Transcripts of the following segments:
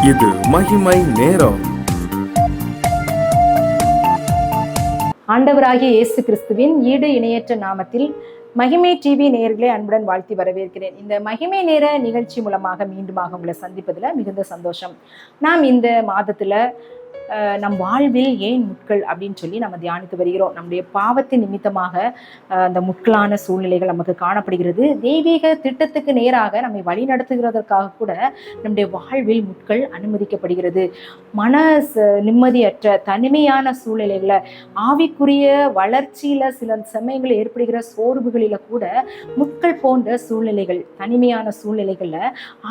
இது மகிமை நேரம். ஆண்டவராகிய இயேசு கிறிஸ்துவின் ஈடு இணையற்ற நாமத்தில் மகிமை டிவி நேயர்களை அன்புடன் வாழ்த்தி வரவேற்கிறேன். இந்த மகிமை நேர நிகழ்ச்சி மூலமாக மீண்டுமாக உங்களை சந்திப்பதில் மிகுந்த சந்தோஷம். நாம் இந்த மாதத்துல நம் வாழ்வில் ஏன் முட்கள் அப்படின்னு சொல்லி நம்ம தியானித்து வருகிறோம். நம்முடைய பாவத்தின் நிமித்தமாக அந்த முட்களான சூழ்நிலைகள் நமக்கு காணப்படுகிறது. தெய்வீக திட்டத்துக்கு நேராக நம்மை வழி நடத்துகிறதற்காக கூட நம்முடைய வாழ்வில் முட்கள் அனுமதிக்கப்படுகிறது. மன நிம்மதியற்ற தனிமையான சூழ்நிலைகளை, ஆவிக்குரிய வளர்ச்சியில சில சமயங்களில் ஏற்படுகிற சோர்வுகளில கூட முட்கள் போன்ற சூழ்நிலைகள், தனிமையான சூழ்நிலைகள்ல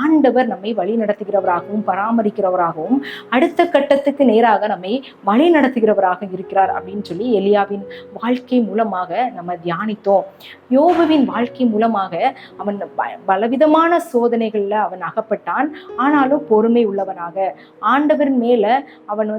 ஆண்டவர் நம்மை வழி நடத்துகிறவராகவும் பராமரிக்கிறவராகவும் அடுத்த கட்டத்துக்கு நேராக நம்மை வழி நடத்துகிறவராக இருக்கிறார் அப்படின்னு சொல்லி எலியாவின் வாழ்க்கை மூலமாக நம்ம தியானித்தோம். யோபுவின் வாழ்க்கை மூலமாக அவன் பலவிதமான சோதனைகள்ல அவன் அகப்பட்டான். ஆனாலும் பொறுமை உள்ளவனாக, ஆண்டவரின் மேல அவன்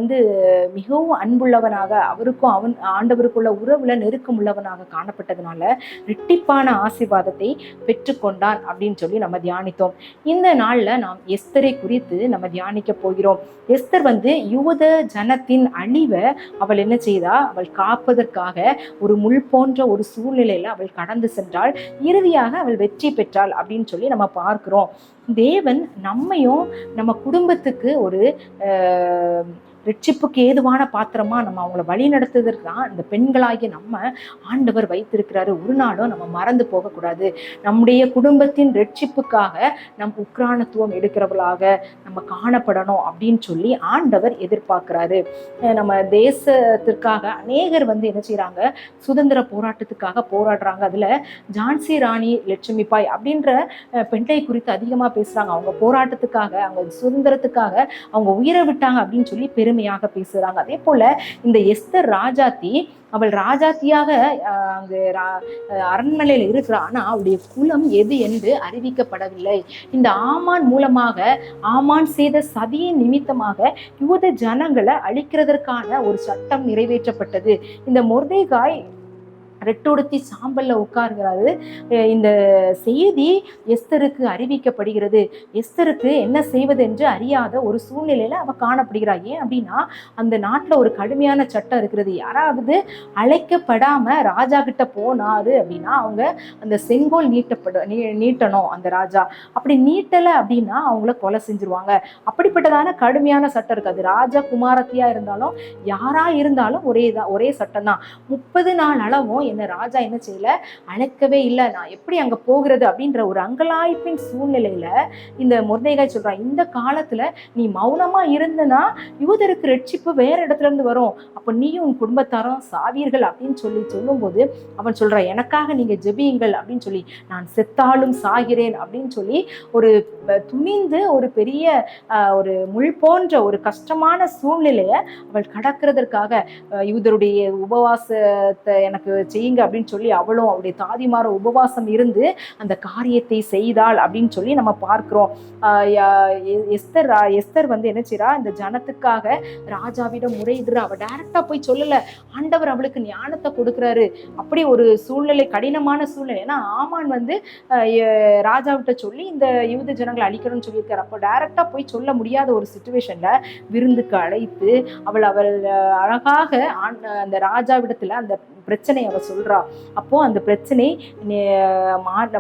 மிகவும் அன்புள்ளவனாக, அவருக்கும் ஆண்டவருக்குள்ள உறவுல நெருக்கம் உள்ளவனாக காணப்பட்டதுனால இரட்டிப்பான ஆசீர்வாதத்தை பெற்றுக்கொண்டான் அப்படின்னு சொல்லி நம்ம தியானித்தோம். இந்த நாள்ல நாம் எஸ்தரை குறித்து நம்ம தியானிக்க போகிறோம். எஸ்தர் யூத ஜனத்தின் அழிவை அவள் என்ன செய்தா? அவள் காப்பதற்காக ஒரு முள் போன்ற ஒரு சூழ்நிலையில அவள் கடந்து சென்றாள். இறுதியாக அவள் வெற்றி பெற்றாள் அப்படின்னு சொல்லி நம்ம பார்க்கிறோம். தேவன் நம்மையும் நம்ம குடும்பத்துக்கு ஒரு ரட்சிப்புக்கு ஏதுவான பாத்திரமா நம்ம அவங்கள வழி நடத்துவதற்கு தான் இந்த பெண்களாகிய நம்ம ஆண்டவர் வைத்திருக்கிறாரு. ஒரு நாளும் நம்ம மறந்து போகக்கூடாது. நம்முடைய குடும்பத்தின் ரட்சிப்புக்காக நம் உக்ரானத்துவம் எடுக்கிறவர்களாக நம்ம காணப்படணும் அப்படின்னு சொல்லி ஆண்டவர் எதிர்பார்க்கிறாரு. நம்ம தேசத்திற்காக அநேகர் என்ன செய்யறாங்க? சுதந்திர போராட்டத்துக்காக போராடுறாங்க. அதுல ஜான்சி ராணி லட்சுமிபாய் அப்படின்ற பெண்ணை குறித்து அதிகமா பேசுறாங்க. அவங்க போராட்டத்துக்காக, அவங்க சுதந்திரத்துக்காக அவங்க உயிரை விட்டாங்க அப்படின்னு சொல்லி பெருமையாக பேசுறாங்க. அதே போல இந்த எஸ்தர் ராஜாத்தி, அவள் ராஜாத்தியாக அங்கு அரண்மனையில் இருக்கிறாள். ஆனா அவளுடைய குலம் எது என்று அறிவிக்கப்படவில்லை. இந்த ஆமான் மூலமாக, ஆமான் செய்த சதியின் நிமித்தமாக யூத ஜனங்களை அழிக்கிறதற்கான ஒரு சட்டம் நிறைவேற்றப்பட்டது. இந்த மொர்தெகாய் ரெட்டொடுத்தி சாம்பல்ல உட்கார்கிறாரு. இந்த செய்தி எஸ்தருக்கு அறிவிக்கப்படுகிறது. எஸ்தருக்கு என்ன செய்வது என்று அறியாத ஒரு சூழ்நிலையில அவ காணப்படுகிறாள். ஏன் அப்படின்னா அந்த நாட்டுல ஒரு கடுமையான சட்டம் இருக்கிறது. யாராவது அழைக்கப்படாம ராஜா கிட்ட போனாரு அப்படின்னா அவங்க அந்த செங்கோல் நீட்டணும். அந்த ராஜா அப்படி நீட்டலை அப்படின்னா அவங்கள கொலை செஞ்சிருவாங்க. அப்படிப்பட்டதான கடுமையான சட்டம் இருக்கு. அது ராஜா குமாரத்தியா இருந்தாலும் யாரா இருந்தாலும் ஒரே சட்டம் தான். 30 நாள் அளவும் என்ன ராஜா என்ன செய்யல, அழைக்கவே இல்லை. நான் எப்படி அங்க போகிறது அப்படின்ற ஒரு அங்கலாய்ப்பின் சூழ்நிலையில இந்த மொர்தெகாய் சொல்றான், இந்த காலத்துல நீ மௌனமா இருந்தனா யூதருக்கு ரட்சிப்பு வேற இடத்துல இருந்து வரும், அப்ப நீயும் உன் குடும்பத்தாரும் சாவீர்கள் அப்படின்னு சொல்லும் போது அவன் சொல்றான், எனக்காக நீங்க ஜெபியுங்கள் அப்படின்னு சொல்லி, நான் செத்தாலும் சாகிறேன் அப்படின்னு சொல்லி ஒரு துணிந்து ஒரு பெரிய ஒரு முள் போன்ற ஒரு கஷ்டமான சூழ்நிலையை அவள் கடக்கிறதற்காக யூதருடைய உபவாசத்தை எனக்கு செய்யுங்க அப்படின்னு சொல்லி அவளும் அவருடைய தாதிமார உபவாசம் இருந்து அந்த காரியத்தை செய்தாள் அப்படின்னு சொல்லி நம்ம பார்க்கிறோம். எஸ்தர் என்ன செய்றா? இந்த ஜனத்துக்காக ராஜாவிடம் முறையிடுற. அவ டைரக்டா போய் சொல்லல, ஆண்டவர் அவளுக்கு ஞானத்தை கொடுக்கிறாரு. அப்படி ஒரு சூழ்நிலை, கடினமான சூழ்நிலை. ஏன்னா ஆமான் ராஜாவிட்ட சொல்லி இந்த யூத ஜனங்களை அழிக்கணும்னு சொல்லியிருக்காரு. அப்போ டைரக்டா போய் சொல்ல முடியாத ஒரு சிச்சுவேஷன்ல விருந்துக்கு அழைத்து அவள் அழகாக அந்த ராஜாவிடத்துல அந்த பிரச்சனை அவ சொல்றா. அப்போ அந்த பிரச்சனை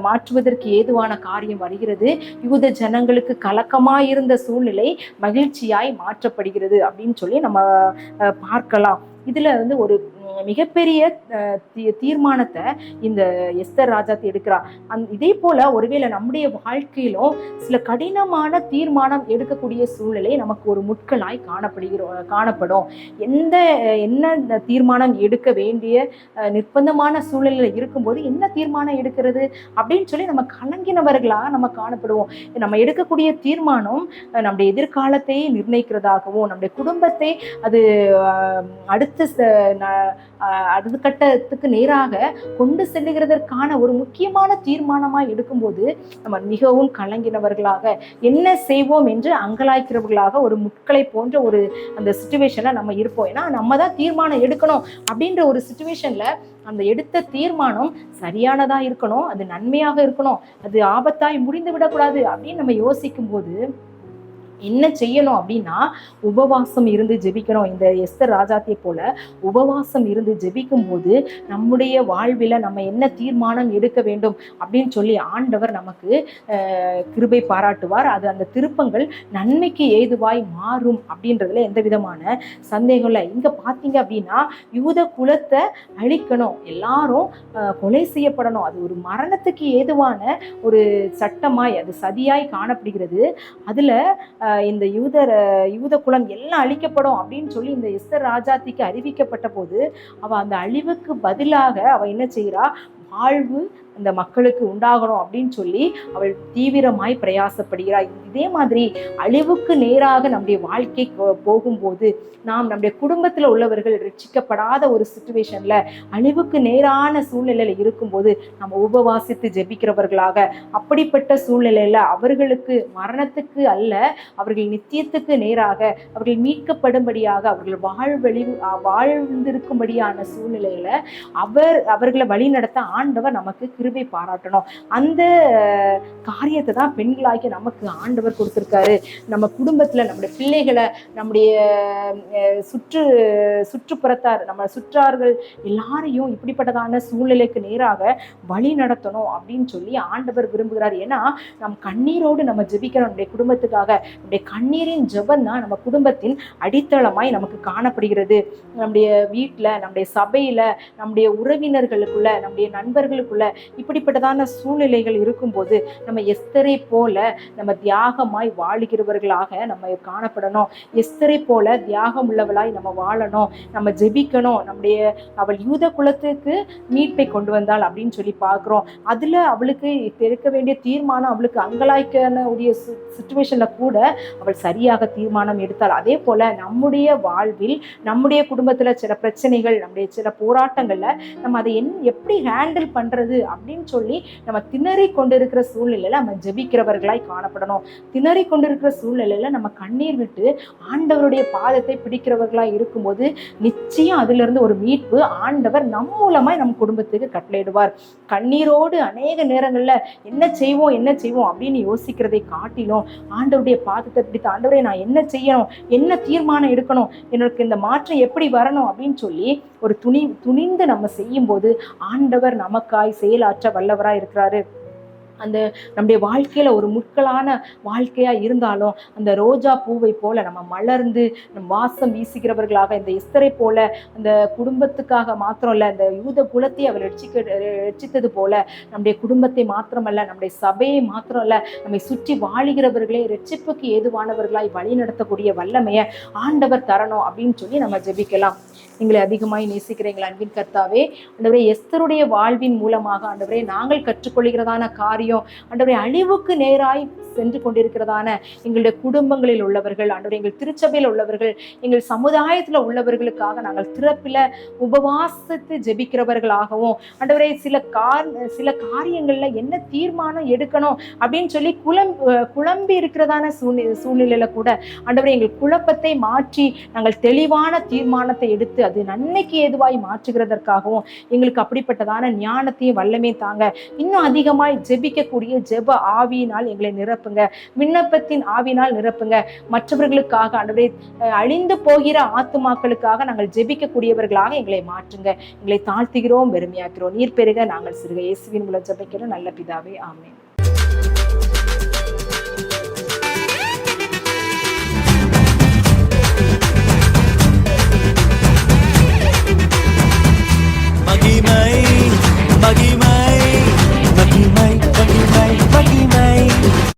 மாற்றுவதற்கு ஏதுவான காரியம் வருகிறது. யூத ஜனங்களுக்கு கலக்கமாயிருந்த சூழ்நிலை மகிழ்ச்சியாய் மாற்றப்படுகிறது அப்படின்னு சொல்லி நம்ம பார்க்கலாம். இதுல ஒரு மிகப்பெரிய தீர்மானத்தை இந்த எஸ்தர் ராஜாத்தி எடுக்கிறா. இதே போல ஒருவேளை நம்முடைய வாழ்க்கையிலும் சில கடினமான தீர்மானம் எடுக்கக்கூடிய சூழ்நிலை நமக்கு ஒரு முட்களாய் காணப்படும். என்ன தீர்மானம் எடுக்க வேண்டிய நிர்பந்தமான சூழ்நிலையில இருக்கும்போது என்ன தீர்மானம் எடுக்கிறது அப்படின்னு சொல்லி நம்ம கலங்கினவர்களாக நம்ம காணப்படுவோம். நம்ம எடுக்கக்கூடிய தீர்மானம் நம்முடைய எதிர்காலத்தை நிர்ணயிக்கிறதாகவும், நம்முடைய குடும்பத்தை அது அடுத்த கட்டத்துக்கு நேராக கொண்டு செல்லுகிறதற்கான ஒரு முக்கியமான தீர்மானமாய் எடுக்கும்போது நம்ம மிகவும் கலங்கினவர்களாக, என்ன செய்வோம் என்று அங்கலாய்க்கிறவர்களாக, ஒரு முட்களை போன்ற ஒரு அந்த சிச்சுவேஷன்ல நம்ம இருப்போம். ஏன்னா நம்ம தான் தீர்மானம் எடுக்கணும் அப்படின்ற ஒரு சிச்சுவேஷன்ல அந்த எடுத்த தீர்மானம் சரியானதா இருக்கணும், அது நன்மையாக இருக்கணும், அது ஆபத்தாய் முடிந்து விடக்கூடாது அப்படின்னு நம்ம யோசிக்கும் போது என்ன செய்யணும் அப்படின்னா, உபவாசம் இருந்து ஜெபிக்கணும். இந்த எஸ்தர் ராஜாத்தியை போல உபவாசம் இருந்து ஜெபிக்கும் போது நம்முடைய வாழ்வில நம்ம என்ன தீர்மானம் எடுக்க வேண்டும் அப்படின்னு சொல்லி ஆண்டவர் நமக்கு கிருபை பாராட்டுவார். அது அந்த திருப்பங்கள் நன்மைக்கு ஏதுவாய் மாறும் அப்படின்றதுல எந்த விதமான சந்தேகம் இல்லை. இங்க பாத்தீங்க அப்படின்னா, யூத குலத்தை அழிக்கணும், எல்லாரும் கொலை செய்யப்படணும், அது ஒரு மரணத்துக்கு ஏதுவான ஒரு சட்டமாய், அது சதியாய் காணப்படுகிறது. அதுல இந்த யூத குலம் எல்லாம் அழிக்கப்படும் அப்படின்னு சொல்லி இந்த எஸ்தர் ராஜாத்திக்கு அறிவிக்கப்பட்ட போது அவ அந்த அழிவுக்கு பதிலாக அவ என்ன செய்கிறா, வாழ்வு இந்த மக்களுக்கு உண்டாகணும் அப்படின்னு சொல்லி அவள் தீவிரமாய் பிரயாசப்படுகிறாள். இதே மாதிரி அழிவுக்கு நேராக நம்முடைய வாழ்க்கை போகும்போது, நாம் நம்முடைய குடும்பத்தில் உள்ளவர்கள் ரட்சிக்கப்படாத ஒரு சிச்சுவேஷன்ல அழிவுக்கு நேரான சூழ்நிலையில இருக்கும்போது நம்ம உபவாசித்து ஜெபிக்கிறவர்களாக, அப்படிப்பட்ட சூழ்நிலையில அவர்களுக்கு மரணத்துக்கு அல்ல, அவர்கள் நித்தியத்துக்கு நேராக அவர்கள் மீட்கப்படும்படியாக அவர்கள் வாழ்ந்திருக்கும்படியான சூழ்நிலையில அவர்களை வழி நடத்த ஆண்டவர் நமக்கு கிருபை பாராட்டணும். அந்த காரியத்தை தான் பெண்களாகி நமக்கு ஆண்டவர் கொடுத்திருக்காரு. நம்ம குடும்பத்துல நம்முடைய பிள்ளைகளை, நம்முடைய சுற்றுப்புறத்தார், நம்ம சுற்றார்கள் எல்லாரையும் இப்படிப்பட்டதான சூழ்நிலைக்கு நேராக வழி நடத்தணும் அப்படின்னு சொல்லி ஆண்டவர் விரும்புகிறார். ஏன்னா நம் கண்ணீரோடு நம்ம ஜெபிக்கிறோம் நம்முடைய குடும்பத்துக்காக. நம்முடைய கண்ணீரின் ஜெபம் தான் நம்ம குடும்பத்தின் அடித்தளமாய் நமக்கு காணப்படுகிறது. நம்முடைய வீட்டுல, நம்முடைய சபையில, நம்முடைய உறவினர்களுக்குள்ள, நம்முடைய நண்பர்களுக்குள்ள இப்படிப்பட்டதான சூழ்நிலைகள் இருக்கும்போது நம்ம எஸ்தரை போல நம்ம தியாகமாய் வாழுகிறவர்களாக நம்ம காணப்படணும். எஸ்தரை போல தியாகம் உள்ளவளாய் நம்ம வாழணும், நம்ம ஜெபிக்கணும். அவள் யூத குலத்துக்கு மீட்பை கொண்டு வந்தாள் அப்படின்னு சொல்லி பார்க்கிறோம். அதுல அவளுக்கு எடுக்க வேண்டிய தீர்மானம், அவளுக்கு அங்கலாய்க்கான உரிய சிச்சுவேஷன்ல கூட அவள் சரியாக தீர்மானம் எடுத்தாள். அதே போல நம்முடைய வாழ்வில், நம்முடைய குடும்பத்துல சில பிரச்சனைகள், நம்முடைய சில போராட்டங்கள்ல நம்ம அதை எப்படி ஹேண்டில் பண்றது அப்படின்னு சொல்லி நம்ம திணறி கொண்டிருக்கிற சூழ்நிலையில நம்ம ஜெபிக்கிறவர்களாய் காணப்படணும். திணறி கொண்டிருக்கிற சூழ்நிலையில நம்ம கண்ணீர் விட்டு ஆண்டவருடைய பாதத்தை பிடிக்கிறவர்களாய் இருக்கும்போது நிச்சயம் அதுல இருந்து ஒரு மீட்பு ஆண்டவர் நம் மூலமாய் நம் குடும்பத்துக்கு கட்டளையிடுவார். கண்ணீரோடு அநேக நேரங்கள்ல என்ன செய்வோம் அப்படின்னு யோசிக்கிறதை காட்டிலும் ஆண்டவருடைய பாதத்தை பிடித்து, ஆண்டவரே நான் என்ன செய்யணும், என்ன தீர்மானம் எடுக்கணும், எனக்கு இந்த மாற்றம் எப்படி வரணும் அப்படின்னு சொல்லி ஒரு துணிந்து நம்ம செய்யும் போது ஆண்டவர் நமக்காய் செயலாற்ற வல்லவராய் இருக்கிறாரு. அந்த நம்முடைய வாழ்க்கையில ஒரு முட்களான வாழ்க்கையா இருந்தாலும் அந்த ரோஜா பூவை போல நம்ம மலர்ந்து நம் வாசம் வீசுகிறவர்களாக, இந்த எஸ்தரை போல அந்த குடும்பத்துக்காக மாத்திரம் இல்ல, இந்த யூத குலத்தை அவள் ரட்சித்தது போல நம்முடைய குடும்பத்தை மாத்திரமல்ல, நம்முடைய சபையை மாத்திரம் இல்ல, நம்மை சுற்றி வாழுகிறவர்களே ரட்சிப்புக்கு ஏதுவானவர்களாய் வழி நடத்தக்கூடிய வல்லமையை ஆண்டவர் தரணும் அப்படின்னு சொல்லி நம்ம ஜெபிக்கலாம். எங்களை அதிகமாய் நேசிக்கிறீங்களா அன்பின் கர்த்தாவே? ஆண்டவரே, எஸ்தருடைய வாழ்வின் மூலமாக ஆண்டவரே நாங்கள் கற்றுக்கொள்கிறதான காரியம் ஆண்டவரே அழிவுக்கு நேராய் சென்று கொண்டிருக்கிறதான எங்களுடைய குடும்பங்களில் உள்ளவர்கள், ஆண்டவரே எங்கள் திருச்சபையில் உள்ளவர்கள், எங்கள் சமுதாயத்துல உள்ளவர்களுக்காக நாங்கள் திறப்பில உபவாசத்து ஜெபிக்கிறவர்களாகவும், ஆண்டவரே சில காரியங்கள்ல என்ன தீர்மானம் எடுக்கணும் அப்படின்னு சொல்லி குழம்பி இருக்கிறதான சூழ்நிலையில கூட ஆண்டவரே எங்கள் குழப்பத்தை மாற்றி நாங்கள் தெளிவான தீர்மானத்தை எடுத்து அது நன்மைக்கு ஏதுவாய் மாற்றுகிறதற்காகவும் எங்களுக்கு அப்படிப்பட்டதான ஞானத்தையும் வல்லமே தாங்க. இன்னும் அதிகமாய் ஜெபிக்கக்கூடிய ஜெப ஆவியினால் எங்களை நிரப்புங்க, விண்ணப்பத்தின் ஆவினால் நிரப்புங்க. மற்றவர்களுக்காக ஆண்டவரே அழிந்து போகிற ஆத்துமாக்களுக்காக நாங்கள் ஜெபிக்கக்கூடியவர்களாக எங்களை மாற்றுங்க. எங்களை தாழ்த்துகிறோம், பெருமையாக்கிறோம். நீர் பெருக நாங்கள் சிறுக. இயேசுவின் மூலம் ஜெபிக்கிறோம் நல்ல பிதாவே, ஆமென். மகிமை மகிமை மகிமை மகிமை மகிமை